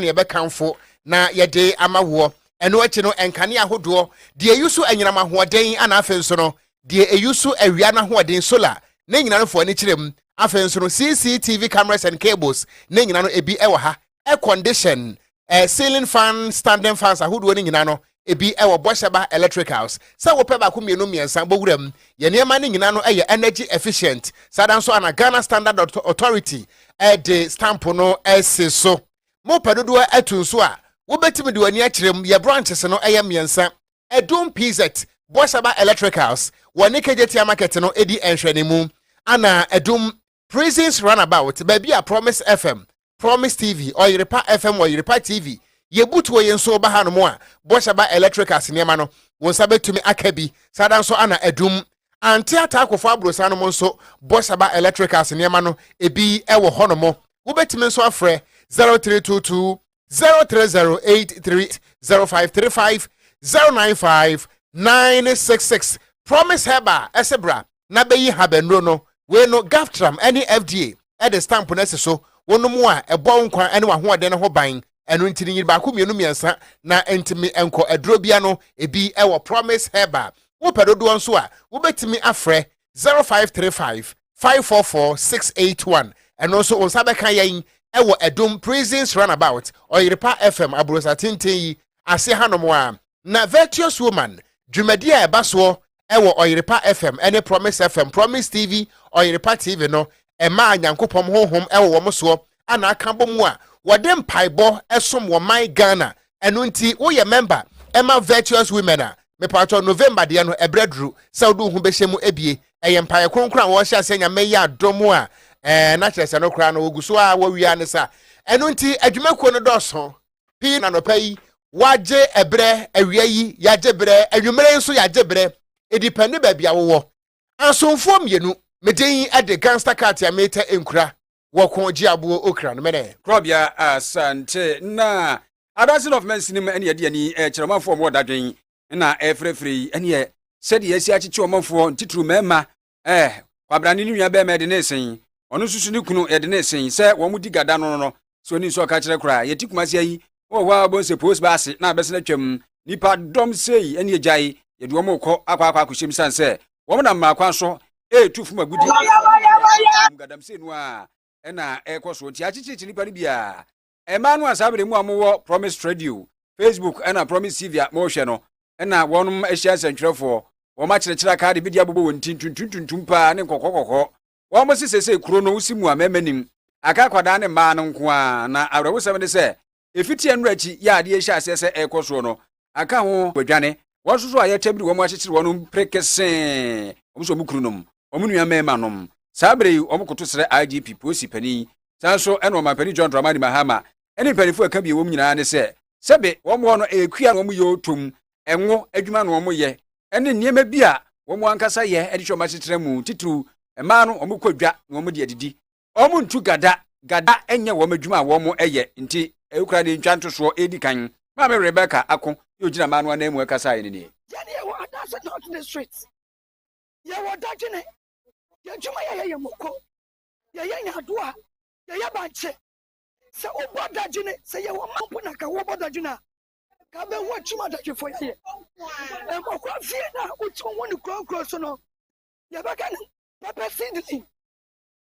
ne be kanfo na ye de amawo eno achi no enkane ahodo de ayusu anyinama hoden ana afenso no de ayusu awia na hoden solar na nyina no fo ani kirem afenso no CCTV cameras and cables na nyina no ebi ewo ha air condition ceiling fan standing fans ahodo ni nyina no ebi ewo Bosheba Electric House sa wo pe ba ko mienu miensan bowuram ye niema ni nyina no eye energy efficient sadan so ana Ghana Standard Authority de stamp no so mo pedodo atunso a wo betimi de wani akirem ye branches no eye miensan Edum PZ Bosheba Electric House woni KJT market no edi enhwanimu ana Edum Prisons Runabout baby a Promise FM Promise TV or Yiripa FM or Yiripa TV ye butu ye nso ba hanu mo a Bosheba Electric Asiniema no won sabe tumi akabi sadan so ana Edum anti atakofo abrosa no mo nso Bosheba Electric Asiniema no ebi ewo hono mo wo betimi nso afre 0322 0308 0535 095 966 Promise Heba Esebra na beyi habenro no we no gaftram any FDA e de stamp na so wono mu a ebo nkwa ene wa ho ade ne ho ban eno ntini yiri ba ko mienu miensa na entimi enko adrobia no ebi ewo Promise Heba wo pedodo nso a wo betimi afre 0535 544 681 eno so on sabe kan yen ewo Edum Prisons Runabout or Yiripa FM abrosa tintin yi ase hanomo a na Virtuous Woman dwumadia ebaso ewo Oyiripa FM ene Promise FM Promise TV Oyiripa TV no ema anyankopom honhom ewo wo so ana akambo mu a wode mpaibo esom wo man Ghana eno nti wo ye member ema Virtuous Women a me pato November de no ebredru saudu hu behemu ebie eye mpaye kronkron a wo hye asenya meya adomo a na kyerese no kra no oguso a wo wia ne sa eno nti adwumakuo no doso pi na no pai waje ebre awia yi yaje bre adwumere nso yaje bre edipende ba bia wo asomfo mienu medin ade gangster cat ya meta enkura wo ko gi abo okra no mene krobia asante na advancing of men cinema ene yade ani kyeremafo mo dadwen na efrefre ene sede yasi akyeche omafo ntitru mema kwabrane ni nua be me de nesen ono susu ni kunu ye de nesen se wo mu digada no so ni so ka kyere kura yetikumasi ayi wa bonse post base na bese na twam nipa dom sei ene agyae yede wo mokọ akwa akohyem sanse wo na mmakwa so tufu magudi gadam sei no a ena ekoso ti akyeche nipa ni bia emanu asabre mu amwo Promise Radio Facebook ena Promise TV mo hwe no ena wonum ahia santwerefo wo ma kyerɛkyerɛ ka de bidia bobo won tintuntuntum pa ne kokokoko wo mo sesese kuro no usimu amemanim aka kwada ne ma no nko a na awrawo sɛm de sɛ efiti enura chi ya de ehia asese ekoso no aka ho badwane wo soso aye tabiri wo mo akyekyere wo no prekese wo so mu kuro nom wo mu nua mema nom sabre wo mo koto sere IGP posi pani sanso eno ma pani John Dramani Mahama eni panifo aka bi wo mu nyina ne sɛ sebe wo mo no ekua no mo ye otom enwo adwuma no mo ye ene niema bi a wo mo ankasa ye edi choma kyekyere mu titru ema no wo mo kwadwa wo mo de adidi wo mo ntu gada enye wo madwuma wo mo eye nti ekura de ntwanto so edi kan ma me Rebecca ako yo gina ma no na mu akasa ye ne ye ye wo adasa not in the streets ye wo dagene ye dwuma ye moko ye nyadoa ye banche se wo bodagene se ye wo mampo na ka wo bodagena ka be wo chuma dagye fo ye e mo kwa fie na utu woni kronkron so no ye ba kan papa sidli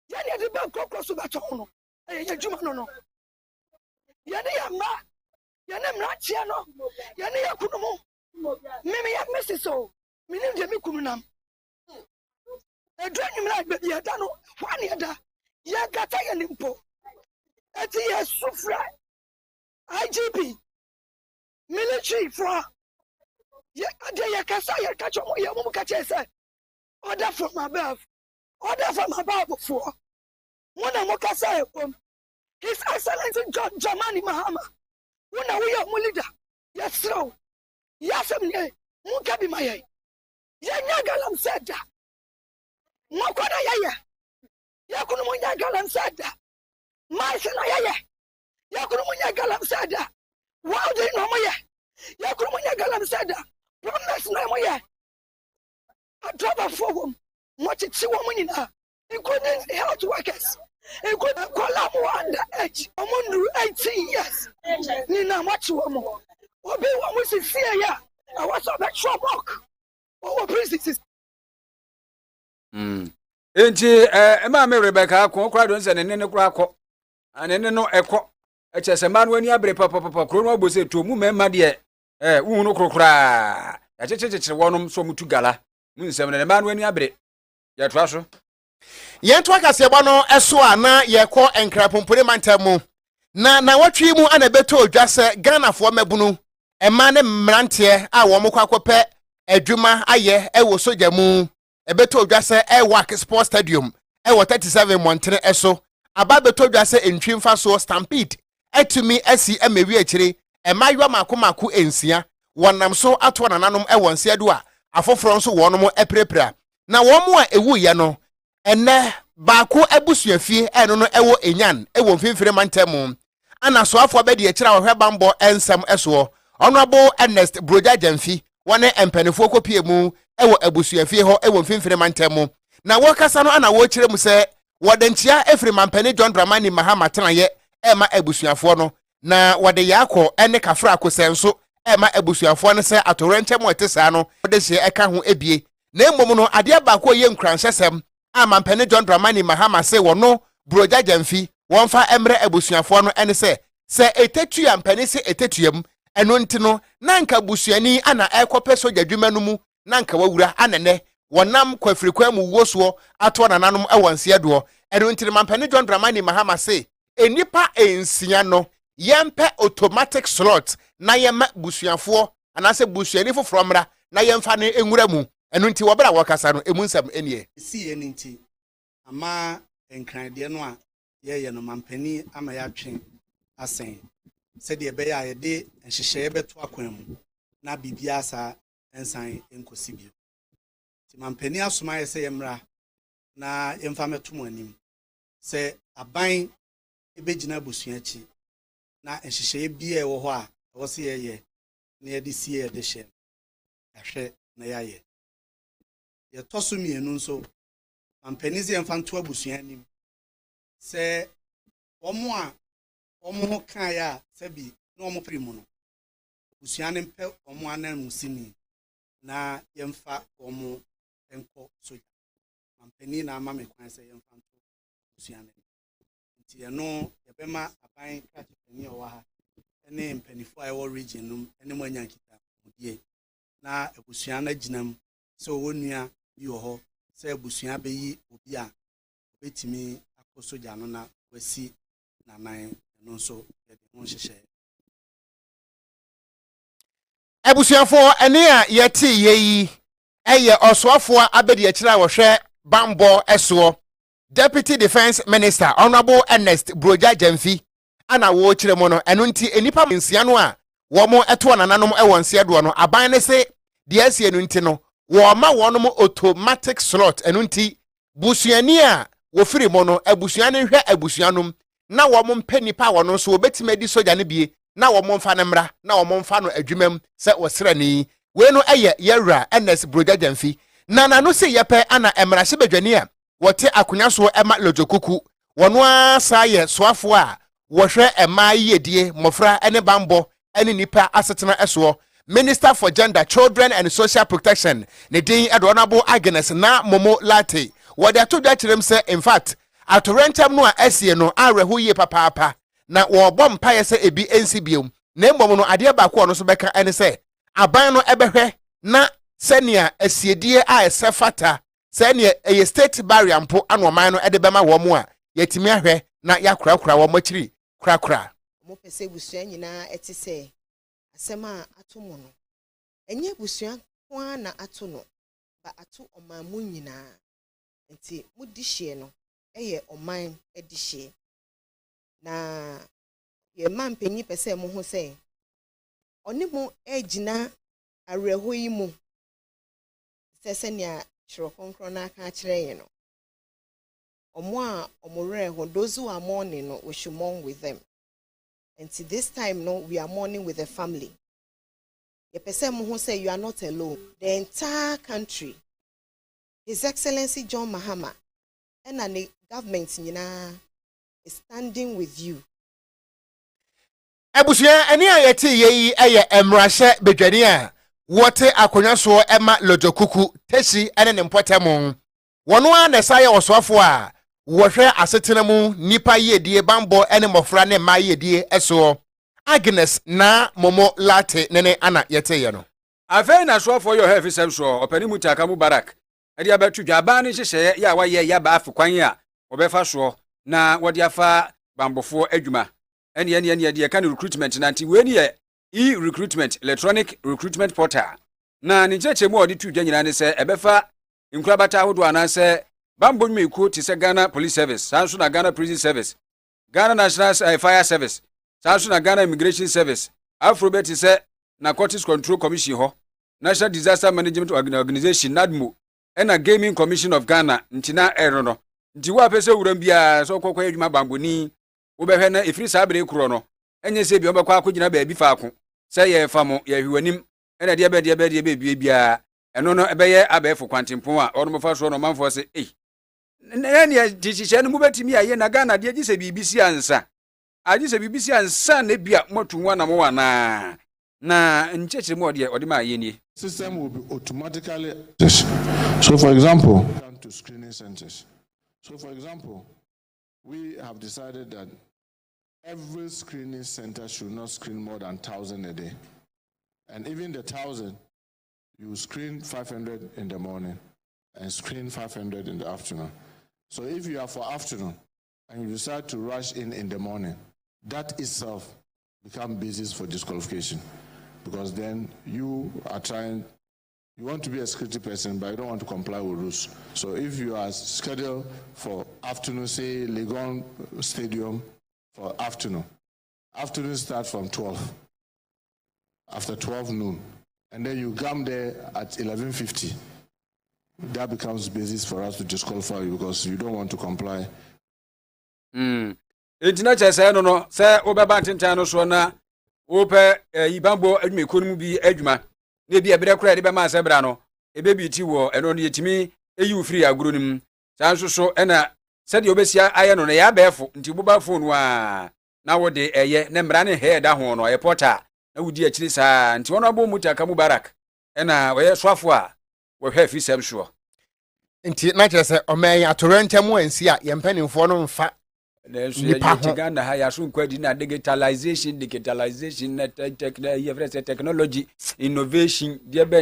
ye ne de ba kronkron so ba to no ye dwuma no ye ne ya ma ye ne mrachia no ye ne ya kunumu mimi ya mesiso minim de mi kununam edwanyu mra gbe ye da no wani ye da ye gata ye limpo eti ye sufra IGP military for ye ade ye kasa ye kacho mo ye mo kache say order from above for wona mo kasa ye kom His Excellency John Dramani Mahama wona we your leader yes so yes me mo ka bi maye ye nya galam seda mo kwada ye ye kunu mo nya galam seda mai sena ye kunu mo nya galam seda wow de no mo ye kunu mo nya galam seda promise na mo ye a drop of form mo chichi wo mo nyina including health workers e go kola mo underage omo 18 years ni na machi wo mo obi wo mo si see ya I was on that trouble o princess enti ema me Rebecca akọ kra don se ne kra akọ anene no ekọ echese ma no ani abre papa kro no abose to mu mema de wu no krokra ya checheche wonom so mutu gala mu nsem ne ma no ani abre ya twa so yento akase ba no eso a na ye kọ enkrapompore mantamu na watwi mu ana beto odwase Ghana fo mabunu ema ne mrante a wo mokọ akọpẹ adwuma aye ewo soja mu ebeto odwase work sports stadium ewo 37 montere eso aba beto odwase entwimfa so stampede etumi asi emewi akire emaywa makomako ensia wonam so ato nananom ewo nsedo a afoforo nso wonom eprepra na wo mo a ewu ye no ene baako abusuafie eno no ewo enyan ewo mfimfire mantemu ana so afo be de akira wo bambo ensam eso honorable Ernest Broja Jamfi wone empanifo kopie mu ewo abusuafie ho ewo mfimfire mantemu na wo kasa no ana wo kire mu se wodantia efri mampani John Dramani Mahama tenaye ema abusuafo no na wode yakọ ene kafra akosenso ema abusuafo no se atorentem etesa no wode sie eka ho ebie na emom no ade baako ye nkranhyesem a mampani John Dramani Mahama se wono Broja Jamfi wonfa emre abusuafo no ene se etetu ya mpani se etetuam eno ntino na nka busuani ana ekope soja dwuma no mu na nka wawura anene wonam kwafrikwa mu woso ato nananom ewanse do eno ntino mampani John Dramani Mahama se enipa ensia no yempe automatic slot na yema busuafo anase busuani foforo mra na yemfa ne enwura mu eno nti wobra wakasa no emunsam enie si eni nti ama enkran de no a ye no mampani ama ya twen asen said ye be ya ye de nhyehyeye beto akwan mu na bibia sa ensan enkosi bio ti mampani asoma ye se yemra na yemfa meto mu anim se aban ebegina busua achi na nhyehyeye bia ewo ho a wo se ye na ye de sie ye de hye ahwe na ya ye toso mienu nso mampani ze yemfa nto abusua anim se omo kan ya sebi na omo primu no busua ne mpe omo anan musini na yemfa omo enko soja mampani na ama me kwan se yemfa nto busua ne nti ye no yebema aban kratipani owa ha ene mpanifo a wo region num ene mo anyankita mudie na abusua na ginam se wonua bi wo ho se abusua beyi obi a betimi akosoja no na wasi na nan no so ye de ho hyehye abusuafo ene a yeti yeyi eye osoafo abedi akira wo hwe bambo eso Deputy Defense Minister Honorable Ernest Broja Jamfi ana wo kire mo no eno nti enipa nsia no a wo mo eto nananom ewonse do no aban ne se de asie no nti no wo ma wonom automatic slot eno nti busuani a wo firi mo no abusuani hwe abusuanom na wo mo mpa nipa wono so obetima di soja ne bie na wo mo mfa ne mra na wo mo mfa no adwumam se wosrani we no eye yewra Ernest Broja Jamfi na no se yepe ana emra hye badwani a wote akunya so ema lojokuku wono asa ye soafo a wohwe ema yedie mofra ene bambo ene nipa asetena eso Minister for Gender, Children and Social Protection ne din Honorable Agnes na Momo Latte wode to da kirem se in fact atorentam no a asie no areho ye papa na wo bom paye se ebi ensibiom na mbom no ade ba ko no so beka ene se aban no ebehwe na senia asiedie a esefata senia eye state barrier mpo anoman no ede bema wo mo a yetimi ahwe na yakura wo machiri kura mo pese busua nyina eti se asema atomo no enye busua kwa na ato no ba ato omamu nyina enti mudihye no eye oman edihye na ye mampanyi pese mo ho se oni mo ejina areho yi mu sese ne chiro konkro na aka kire ye no omo a omoreho those who are mourning no we should mourn with them. And this time, no, we are mourning with the family. The person who say you are not alone. The entire country, His Excellency John Mahama, and the government, standing with you. Ebusua eni ayeti yeyi eye emrahye bedwani a wote akonya so ema lojokuku teshi ene ne mpotemu wono a na saye osofo a wohwe asetena mu nipa yedie bambo ene mofra ne ma yedie eso Agnes na momo late nene ana yete ye no afei na sofo yo hefi sem so opani mutaka Mubarak edi abetu dwaba ne hyehye ya waye ya ba afkwan a obefa so na wode afa bambofo adwuma ene de kan recruitment na nti we ne e-recruitment electronic recruitment portal na ni chechemu odi tu dwanyina ne se ebefa nkurabata hodo anase bambo nmeku ti se Ghana Police Service sanso na Ghana Prison Service Ghana National Fire Service sanso na Ghana Immigration Service Afrobet ti se Narcotics Control Commission ho National Disaster Management Organization NADMO ena Gaming Commission of Ghana ntina ero no nti wa pese wuram bia so kokwa adwuma bambo ni wo behwe na efiri sabere kuro no enye se bi obekwa akogina ba bi faako se ye famo ye hwanim ena de be bia eno no ebeye abefo kwantempon a ono mofa so no manfo se ne tichiche no mubetimi aye na Ghana de gise bibisi ansa agise bibisi ansa na bia motunwa na mo na ncheche mo de odi ma aye ni system will be automatically so for example to screening centers. So for example, we have decided that every screening center should not screen more than 1,000 a day. And even the 1,000, you screen 500 in the morning and screen 500 in the afternoon. So if you are for afternoon and you decide to rush in the morning, that itself becomes basis for disqualification, because then you want to be a security person, but you don't want to comply with rules. So if you are scheduled for afternoon, say Legon Stadium for afternoon starts from 12, after 12 noon, and then you come there at 11:50. That becomes basis for us to disqualify you because you don't want to comply. Etina chese no se obeba tintan no so na ope ibambo adwuma ekonomu bi adwuma na bi ebere kura de be ma asebra no ebe bi ti wo eno no yetimi eyi ufiri aguro nim sanso so ena se de obesia aye no na ya befo nti boba phone a na wo de eye na mra ne head ho no airporta na wudi akiri saa nti wono abo mutaka Mubarak ena we swafo a wo hwe fi sem so nti na chese omen atorentem ansi a yempanimfo no mfa nipa Ghana ha ya so nkwadi na digitalization na technology innovation diebe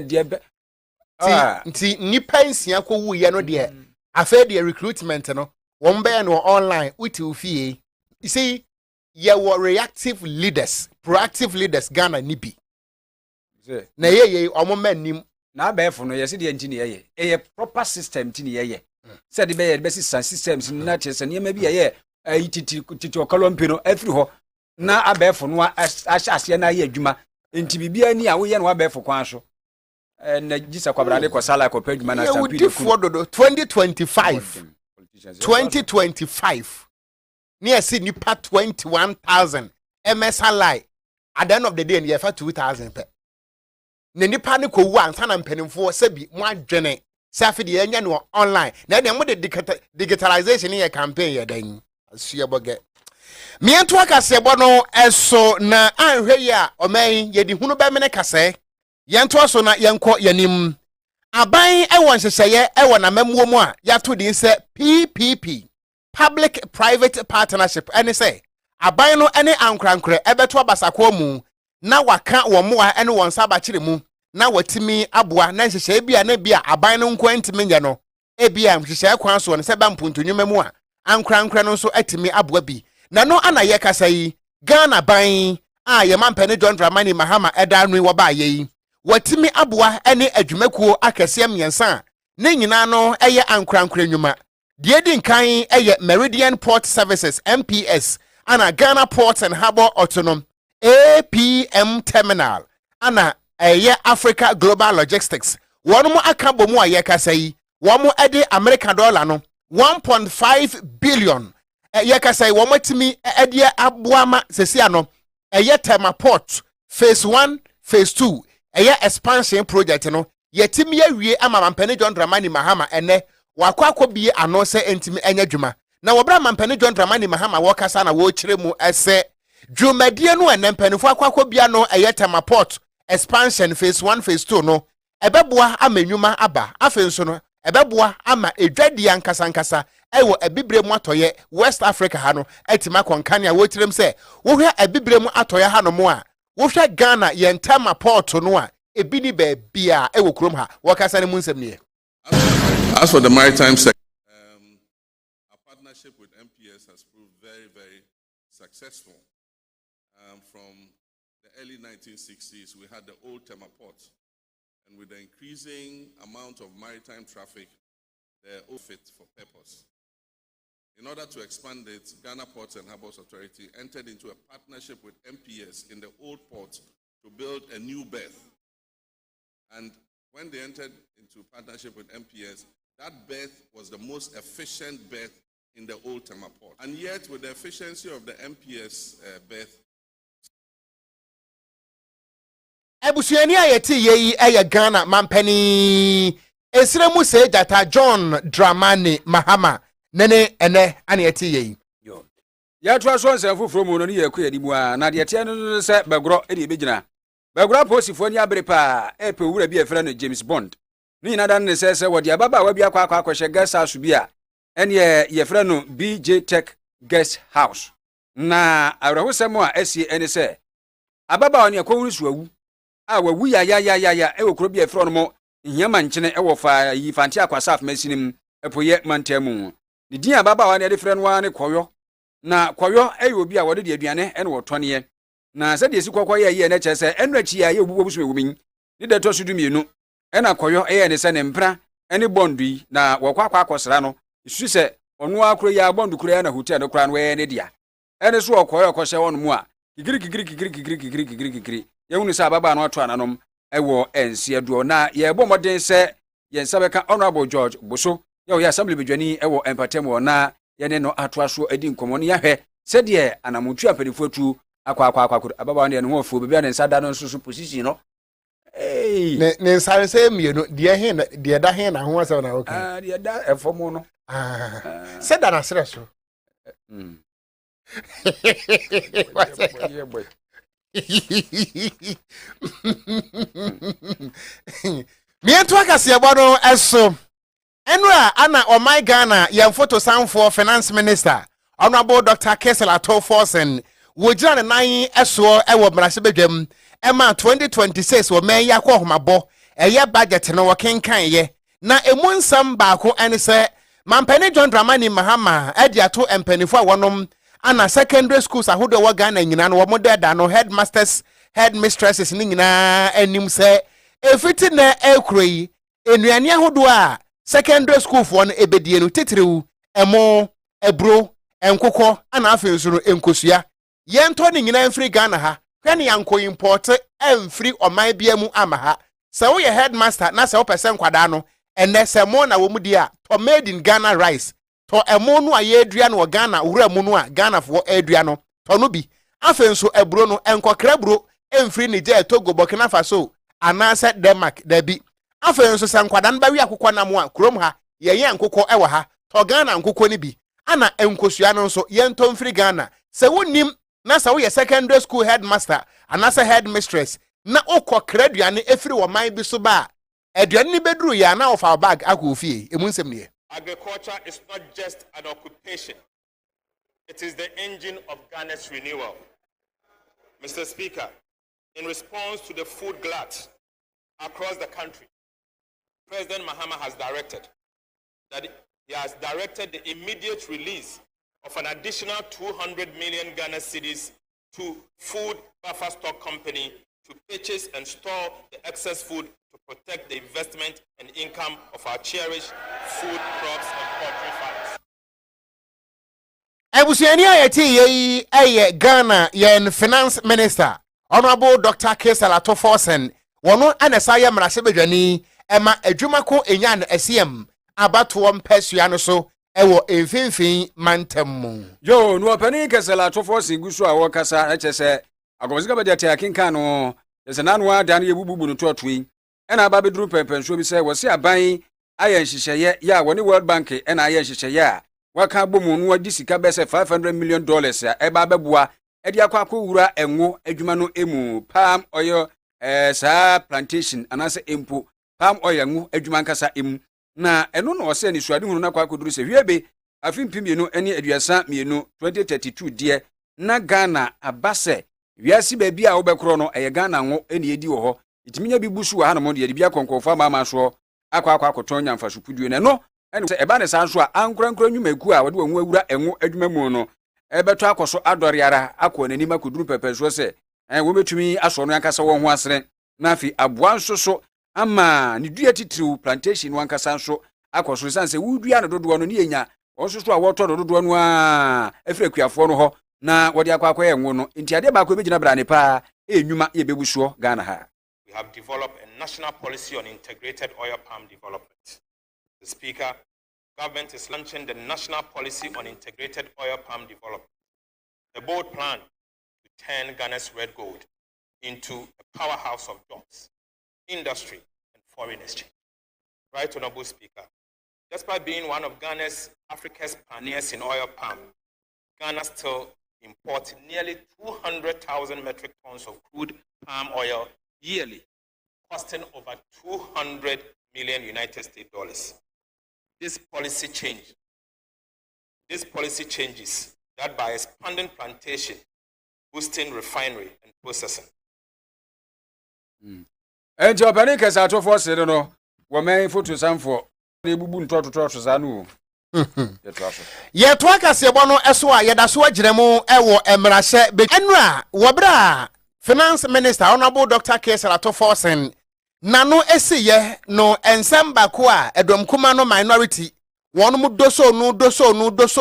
nti nipa nsia ko wuye no de afa de recruitment no won be no online uti ufie you see ye were reactive leaders proactive leaders Ghana nibi na ye omomanim na abefo no yesi de ntini ye proper system ntini ye said be be systems na chese niam bi ye titi okolompi no afiri ho na abefo no ahyase na ye adwuma enti bibia ni a wo ye no abefo kwan so na gisa kwabrade ko sala ko padwuma na stampede ku 2025 near see nipa 21,000 MSLI at the end of the day near 2,000 pe ne nipa ne ko wu ansa na mpanimfo se bi mo adwene safi de enya no online na de mo de digitalization ye campaign ye dan asuaboge miento akasebo no eso na anhwe ya oman ye di hunu be mene kase yento so na yenko yanim aban ewon hyehye ewo na mamuo mu a yato din se PPP public private partnership ene se aban no ene ankrankre ebeto abasakwa mu na waka wo moa ene won saba kire mu na watimi aboa na hyehye bia na bia aban no nkwantimi nya no ebia hyehye kwan so ne se ba mpuntunwuma mu a ankrankra no so atimi aboa bi na no ana ye kasa yi Ghana ban a ye mampene John Dramani Mahama edanui wo ba yi watimi aboa ene adwumakuo akese miensa ne nyina no eye ankrankra nwuma die di nkan eye Meridian Port Services MPS ana Ghana Ports and Harbour Autonom APM Terminal ana eye Africa Global Logistics wono akabo mu aye kasa yi womo ede American dollar no 1.5 billion yakasai womatimi ede aboama sesia no tema port phase 1 phase 2 expansion project no yetimi awie ama mampene John Dramani Mahama ene wakwa bie ano se entimi enya dwuma na wobra mampani John Dramani Mahama wokasa na wo kire mu ese dwumadie no enempanifo akwakobia no eyetema port expansion phase 1 phase 2 no ebeboa amanyuma aba afenso no ebeboa ama edwadi ankasa ewo ebibre mu atoye West Africa ha no etima konkane a wo kirem se wo hwa ebibre mu atoye ha no mo a wo hwa Ghana yentema port no a ebini ba bia ewo krom ha wokasa ne mu nsem ne. As for the maritime sector, our partnership with MPS has proved very, very successful. From the early 1960s, we had the old Tema port, and with the increasing amount of maritime traffic, they're all fit for purpose. In order to expand it, Ghana Ports and Harbours Authority entered into a partnership with MPS in the old port to build a new berth. And when they entered into partnership with MPS, that berth was the most efficient berth in the old Tema port. And yet, with the efficiency of the MPS berth, Ebusuani ayeti yeyi eye Ghana mampani esremu se data John Dramani Mahama nene ene aneti yeyi yo ya twa so nsan foforo mu no ne yakɔ yadi mu a na de tie no se bagro e de begina bagro posifo ni abere pa e pe wura bi efra no James Bond ni nyina dan ne se wodi ababa wa bi akwa akwahye guest house bi a ene ye frɛ no BJ Tech Guest House na awrahosɛm a asie ene se ababa wa ne akɔwuru suawu a wawu ya e wokro bi efra no mo nyama nkyene e wo fa yi fanti akwasaf masinim epoye mantamu ni din ababa wa ne de frɛ no wa ne koyo na koyo e obi a wode de aduane ene wo tɔne na sɛ de esi kokɔ ye na kyerɛ sɛ enu akyi ya ye obubu busu ewumin ni de to so dumienu ena koyo ne sɛ ne mpra ene bondu yi na wɔkɔ akɔsra no isu sɛ ɔno akoro ya bondu koro ya na hotel no kora no ne dia ene so ɔkɔyɔ kɔhyɛ wɔn mu a kikiri yehunu sɛ ababa no ato ananom ɛwɔ ensia duo na ye bɔ modern sɛ ye nsabeka honorable George Boso ye o ya assembly bedwani ɛwɔ empatem wɔ na ye ne no ato aso adi nkomo no yahwɛ sɛ de anamotu apelifo atu akwa ababa no ne ho afuo bebia ne nsada no nso position no ne nsare sɛ mienu de da he na ho asɛ na okay de da efomo no sɛ da na srɛ so mientu akase ebo no eso enura ana o my Ghana yem photo sanfo finance minister honorable Dr. KaseƐ Forsen wo gina ne nan eso ewo mrase bedwam ema 2026 wo men yakọ homabo eye budget no wo kenkan ye na emu nsam baako ene se mampani John Dramani Mahama edi ato empanifo a wonom ana secondary schools ahodo wo Ghana nyina no wo modeda no headmasters headmistresses ni nyina anim se efiti na ekroi enuane ahodo a secondary school for no ebedie no titiriw emo ebro enkokɔ ana afenso no enkosua yento ni nyina mfiri Ghana ha kwani yanko import emfiri oman bia mu ama ha se wo ye headmaster na se wo pese nkwada no enne se mo na wo mu dia to made in Ghana rice to emo no aye adua no Ghana wura mu no a Ghana fo adua no to no bi afenso ebro no enkokra bro emfiri Niger Togo Burkina Faso anase Denmark da bi afenso se nkwada no ba wi akokɔ na mo a krom ha ye nkokɔ ewa ha to Ghana nkokɔ ni bi ana enkosua no nso yento mfiri Ghana se wonim na sa wo ye secondary school headmaster anase headmistress na okokra aduane efiri wo man bi so ba aduane ni beduru ya na ofa bag akofie emu nsem ne. Agriculture is not just an occupation. It is the engine of Ghana's renewal. Mr. Speaker, in response to the food glut across the country, President Mahama has directed the immediate release of an additional 200 million Ghana cedis to Food Buffer Stock Company to purchase and store the excess food to protect the investment and income of our cherished food crops and poultry farmers. Ebusuani ayeti ye eye Ghana yen finance minister honorable Dr. KaseƐ Forsen wono anasa ye mrase bedwani ema adwumako enyan SCM abato mpasua no so ewo emfinfin mantam yo no opani KaseƐ Forsen gusu a wo kasa eche se agomsika budget akinka no ese nanu ada na yebububu no totoi ena aba beduru pempenso bi se wo se aban aye nhyehyeye ya woni World Bank ena aye nhyehyeye a waka bomu no wadi sika bese $500 million a eba beboa edi akwa wura enwo adwuma no emu palm oil sa plantation anase empo palm oil enwo adwuma nkasa emu na eno no ose ni suade hunu na kwa koduru se hwebe afimpiemienu ene aduasa mienu 2032 die na Ghana abase wiasi baabi a wobekro no eye Ghana ngo ene edi wo ho itiminya bi busu wa hanom de bia konkonfa mama so akwa akoton nyamfa sopuduo ne no ene se eba ne san so a ankorankora nwumaku a wode wanwu awura enwo adwuma mu no ebeto akoso adoriara akọ n'anim akoduru pepeso se wo betumi aso no yankasa wo ho asere na afi aboa nso so ama ne dua titiriw plantation wankasa nso akoso sanse wudua no dodo no ne yenya onso so a woto dodo no a afira kuafo no ho na wode akwa enwo no nti ade ba ko begina brane pa enwuma ye bebusuo Ghana ha. We have developed a national policy on integrated oil palm development. The Speaker, government is launching the national policy on integrated oil palm development. The bold plan to turn Ghana's red gold into a powerhouse of jobs, industry, and foreign exchange. Right, Honorable Speaker, despite being one of Ghana's Africa's pioneers in oil palm, Ghana still imports nearly 200,000 metric tons of crude palm oil yearly, costing over 200 million United States dollars. This policy changes that by expanding plantation, boosting refinery and processing. And your panic as out of us, I don't know, what may photo some for the bubun to Sanu. Ye to akase bono eso a yeda so agiremu ewo emrase be enra wobra finance minister honorable Dr. KaseƐ Forsen nano esiye no ensamba ko a edom kuma no minority wonu mu doso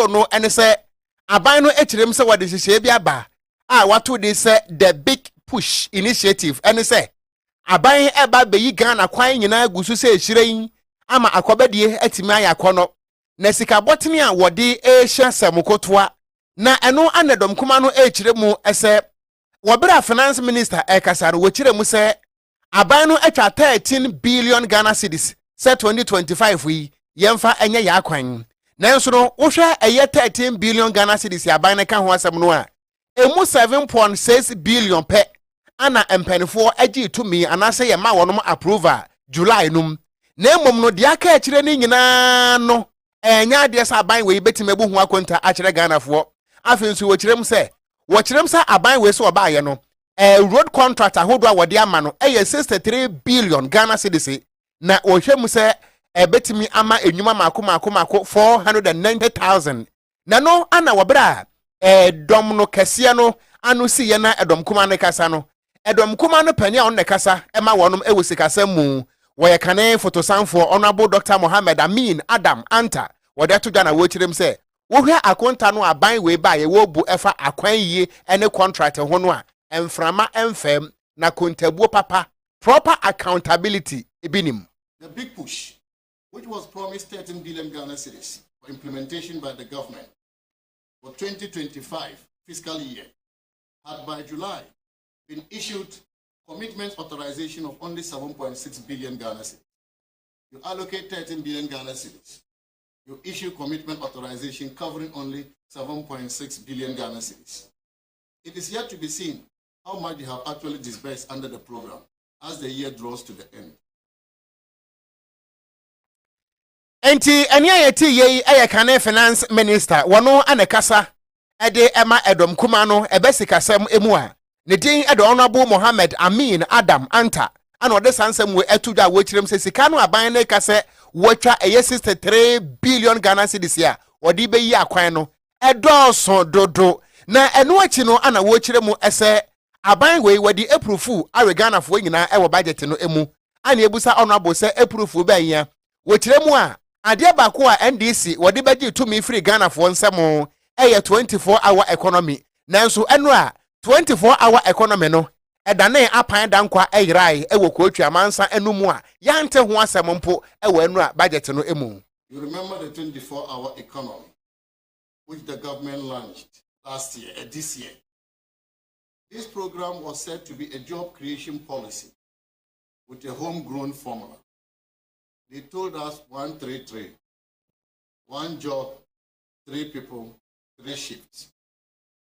no ene se aban no ekirem se wode hihye bi aba a wato de se the big push initiative ene se aban eba beyi Ghana kwan nyina gusu se ehyiren ama akobadie atimi ayakono na sika botini a wode ehya samukotoa na eno anedom kuma no ekiremu ese wobra finance minister ekasaro wokiremu se aban no atwa 13 billion Ghana cedis se 2025 wi yemfa enye ya kwan nanso no wohwe eye 13 billion Ghana cedis aban ne ka ho asem no a emu 7.6 billion pe ana empanifo agi tumi anase ye ma wonom approval July num na emom no dia ka akire ni nyina no enya de sa aban we betimebu ho akonta akire Ghana fo afensu wokirem sa aban we so oba ye no road contract ahodo a wode ama no 63 billion Ghana cedis na ohwem se betimi ama enwuma mako 490,000 na no ana wobra dom no kese no anu si ye na edom kuma ne kasa no edom kuma no panya on ne kasa ema wonom ewosikasa mu woye kane fotosanfo honorable Dr. Mohammed Amin Adam Anta wode to Ghana wokirem se wohwe akonta no aban we ba ye wo bu efa akwan yi ene contract ho no a emframa emfem na kontabuo papa proper accountability ebinim. The big push, which was promised 13 billion Ghana cedis for implementation by the government for 2025 fiscal year, had by July been issued commitment authorization of only 7.6 billion Ghana cedis. You allocate 13 billion Ghana cedis. You issue commitment authorization covering only 7.6 billion Ghana cedis. It is yet to be seen how much they have actually disbursed under the program as the year draws to the end. Enti eni ayeti ye ayekane finance minister wono anekasa ede ema edom kuma no ebesikasem emu a ne din ede honorable Mohammed Amin Adam Anta ana ode sansem we etudo a wokirem se sika no aban ne kase wotwa 63 billion Ghana cedis a ode beyi akwan no edoso dodo na eno achi no ana wokirem ese aban we wadi approve awe Ghana fo nyina e wo budget no emu ana ebusa honorable se approve be ya wokirem a ade ba ko a NDC wode beji tumi free Ghana fo nsemo 24-hour economy nanso eno a 24-hour economy no edane apan dankwa eyirai ewo kwotwa mansa enumu a yante ho asem mpo ewo enu a budget no emu. You remember the 24-hour economy which the government launched last year, this year. This program was said to be a job creation policy with a homegrown formula. They told us 133, one job 3 people, 3 shifts.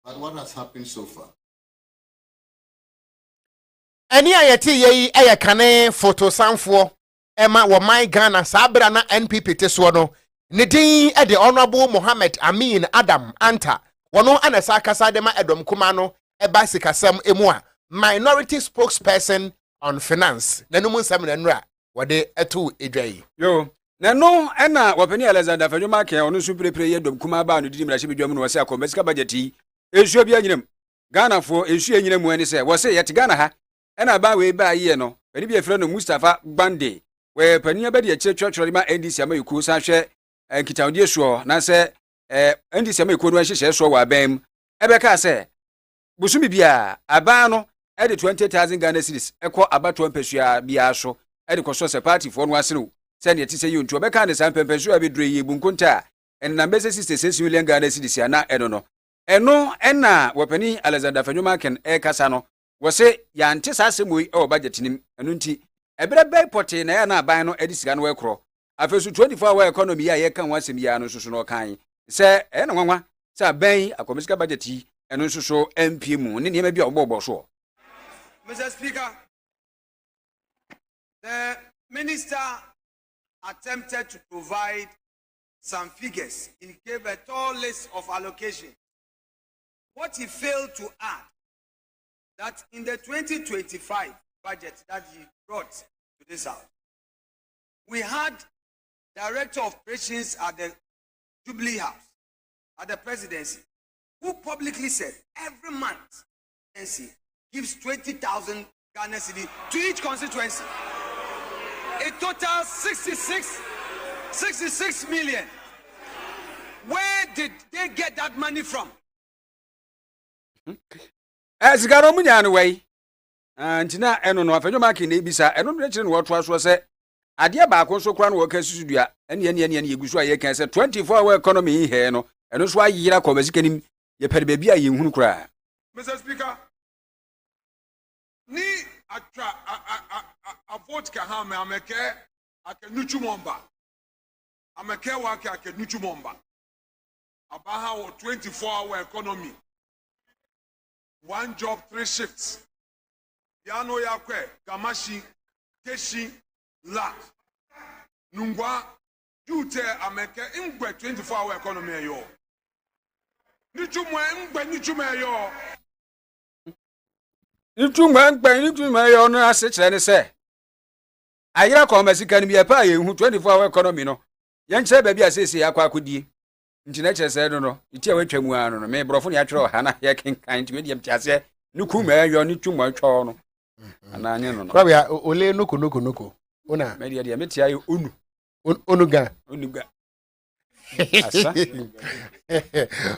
But what has happened so far? Any ayeti ye kane photo sanfo ema wo my Ghana sabra na NPP teso no ne din e de Honorable Mohammed Amin Adam Anta wono anasa kasa de ma edom kuma no e ba sikasem emu a minority spokesperson on finance nanu mu nsam nanura wode etu edwai yo na no ena wapeni Alexander Fanyoma ke onu su prepare ye dom kuma ba no didi mra hye bedwam no wase akomesika budget yi esuo bia nyinam Ghana fo esuo nyinam mu ani se wose yet Ghana ha ena ba we ba ye no pani bi efre no Mustafa Bande we pani abedi eche twetwere ma NDC amayiku sa hwe nkitawde esuo na se NDC amayiku no hyehyɛ so wa bam ebeka se busumi bia aba no e de 20,000 Ghana cedis ekɔ abato mpesua bia so e de koso se party fo no aserew se ne yeti se yontu obeka ne san pempesua abedure yi bunkunta en na mbese 66 million Ghana cedis ya na eno no eno ena wapani Alexander Fanyoma ken kasa no wose ya nte sasemu e budget nim eno nti ebere bay pote na ya na aban no edi siga no wekro afesu 24-hour economy ya ye kan wasem ya no susu no kan se na nwanwa se aban akomesika budget yi eno susu MP mu ne niam bia obobo so. Mr. Speaker, the minister attempted to provide some figures. He gave a tall list of allocation. What he failed to add, that in the 2025 budget that he brought to this house, we had Director of Operations at the Jubilee House, at the presidency, who publicly said every month NC gives 20,000 Ghana cedis to each constituency. A total 66 million. Where did they get that money from? As garo munya no way antina eno no Fanyoma ke na ebisa eno no kire no woto aso se ade ba ko so kra no woka susudua ene yegusu aye kan se 24-hour economy he no eno so ayira ko basikanim ye pere bebia ye hunu kra. Mr. Speaker, ni atra a vote ka ha me ameke akenuchu momba ameke wa ke akenuchu momba abaha 24-hour economy. 1 job, 3 shifts. Yano yakwe, Gamashi, Keshi, La. Nungwa, Jute, Ameke, Ingwe, 24-hour economy, yo. Nichumwe, Ingwe, Nichume, yo. Nichume, yo, no, as such, and say. Ayra Comesican be a pay who 24-hour economy, no. Young say, baby, I say, Aqua could ye. International said no, it's a witch no, may brofon yatro, Hannah, yakin kind to medium chase, Nukume, you need too much on. And I know, probably ole nuku, Una, maybe I admit you, Unuga.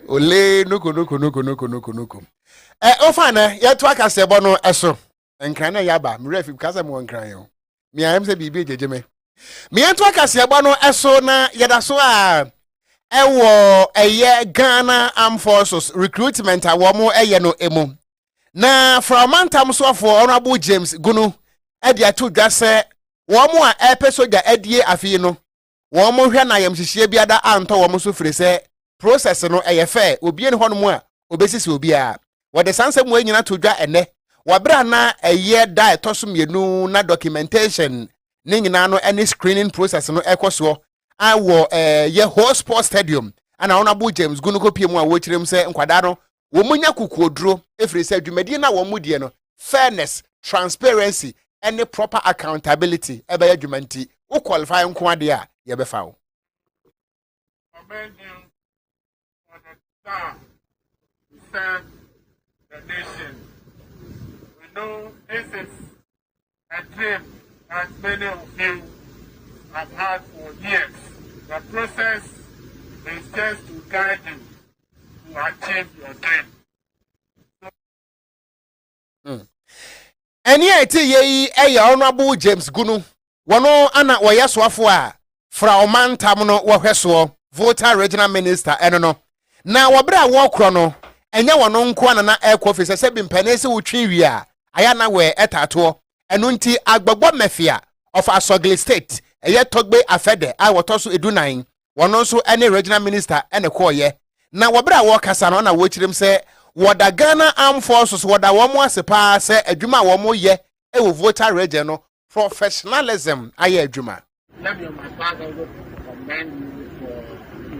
Ole nuku. Ofana, yatwaka sebono eso, and kana yaba, mrefi, because I'm one crying. Me, I am the BB, Jimmy. Me, yatwaka sebono eso na yadasoa. Ewo eye Ghana Armed Forces recruitment awomo eye no emu na from mantam so for Honorable James Gunu e dia to dwa se womo a episodia edie afi no womo hwe na yam hihie biada anto womo so firi se process no eye fair obi ne hono mu a obesisi obi a wode sansem we nyina to dwa ene wabra na eye da etoso mienu na documentation ne nyina no any screening process no ekoso awo ye whole sports stadium ana Honorable James Gunu ko piemu a wo kirem se nkwada no wo munya kukuoduro efiri se adwumadi na wo mudie no fairness, transparency and proper accountability ebe ya adwumanti wo qualify nko ade a ye befa wo serve the nation. We know this is a dream that many of you have had for years. The process is just to guide you to achieve your dream. Any ye Honorable James Gunu, wano ana wayaswafo a fra omantam no wohweso voter regional minister eno na wabra wokro no enya wono nko na airco officer se bimpanese wotwe wi a aya na we etato eno nti agbagbo mafia of Asogli state eye togbe afede a wotoso edunan wono nso ene regional minister ene koye na wobra wo kasa no na wo kirim se woda Ghana Armed Forces woda wo mo asepa se adwuma wo mo ye e wo voter region no professionalism aye adwuma. Let me on my part also commend you for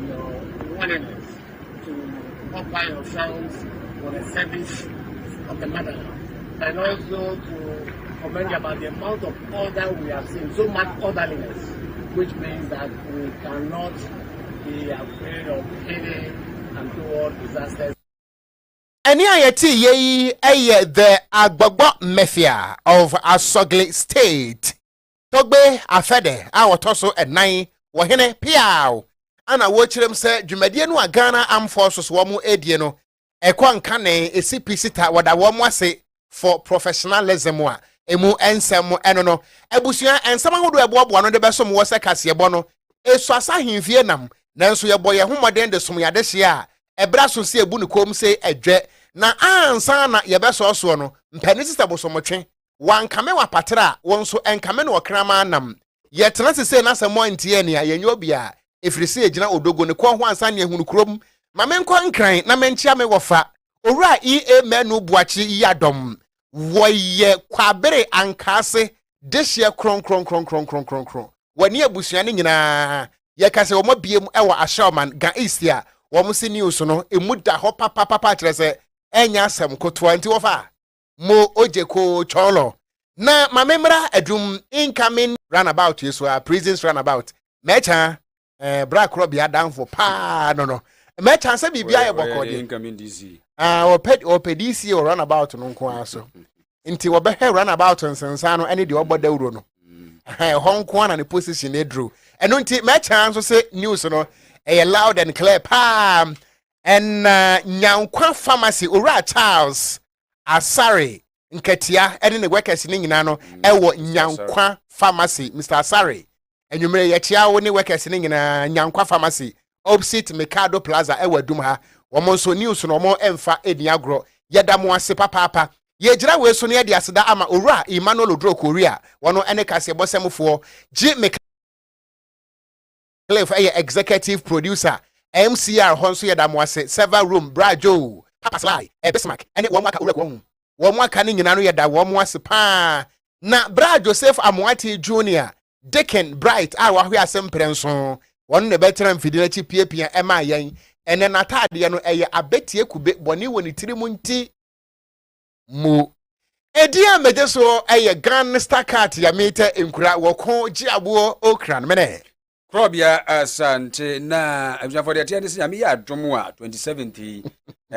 your willingness to offer yourselves for the service of the motherland, and also to comment about the amount of order we have seen, so much orderliness, which means that we cannot be afraid of hitting and toward disasters. Any ayeti ye the Agbogbo Mafia of Asogli State. Togbe afede a wotoso ennan wo hene piao ana wo kirem se dwumadie no Ghana Armed Forces wo mu edie no ekwa nka ne esipista wada wo mu ase for professionalism a emu ensem eno no abusua ensem ahodo eboabo no de besom wo se kasebo no esu asahemfie nam nanso ye boye homoden de som yade hye a ebra so se ebu ne kom se edwe na ansa na ye beso so no mpani sister bosomotwe wan kame wa patra won so enkame no krama nam ye tena se na samo antie ne yenyo bia efrisi egina odogo ne ko ho ansa ne ehunu krom ma menko nkran na menchia me wofa owura menu buachi yadom woye kwabere ankase dehye kron wani abusua ne nyina ye kase wo mabiem ewo Ashaman ga Eastia wo mo se news no emuda ho papa kire se enya asem kotoa nti wofa mo ojeko cholo na mamemra adum incoming runabout yeso a prisons runabout mecha black rob ya down for pa no mecha se bibia ye bokode incoming DC opedisi or runabout no nko aso nti wo be runabout nsensa no ene de oboda uro no honko na ne position e drew eno nti mecha nso se news no loud and clear pa and nyankwa pharmacy ora Charles Asare nketia ene ne workers ni nyina no ewo nyankwa pharmacy Mr. Asare enwumere ye tia wo ne workers ni nyina nyankwa pharmacy opposite Mikado Plaza ewo dum ha wo mo so news no mo emfa ediagro yeda mo ase papa ye gira we so ne ye de aseda ama owura Emmanuel Odro Korea wono ene kase bosemfo G Cliff executive producer MCR honso yeda mo ase server room brajo papa sly Bismarck ene wo maka owura ko wo mwaka ni nyina no yeda wo mo ase pa na bra Joseph Amwati Junior Deacon Bright a wa hwe asem prenso won ne betra mfidina chi piepia ema yen ene natade no abetie kube boni woni tirimu nti mu edia mejeso Ghana Star Card ya mete enkura woko giabuo okran mene Probia asante na abjafo de tia ndisi ya adom a 2070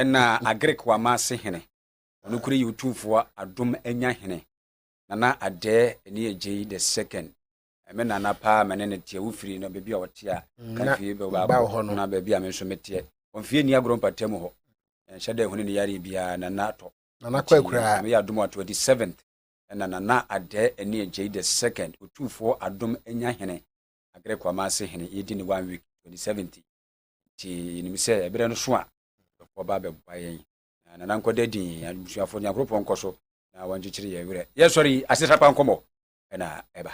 na agrek wa mase hene onukuri yutumfo adom enya hene na ade eni eje the second eme na pa menene tie ufiri no bebi a wote a kafie be ba na bebi a menso metie onfie ni agro mpatem ho hyede hone ne yare bia na to na kwakura me adom a 27th na ade eni eje the second utumfo adom enya hene agrek wa mase hene yedi ni 1 week 2070 ti ni mise ebere no so a ko ba be bayen na nkoda din abusuafo ni agro pon koso na wanjichiri ye were ye sorry asesa pa nkomo na eba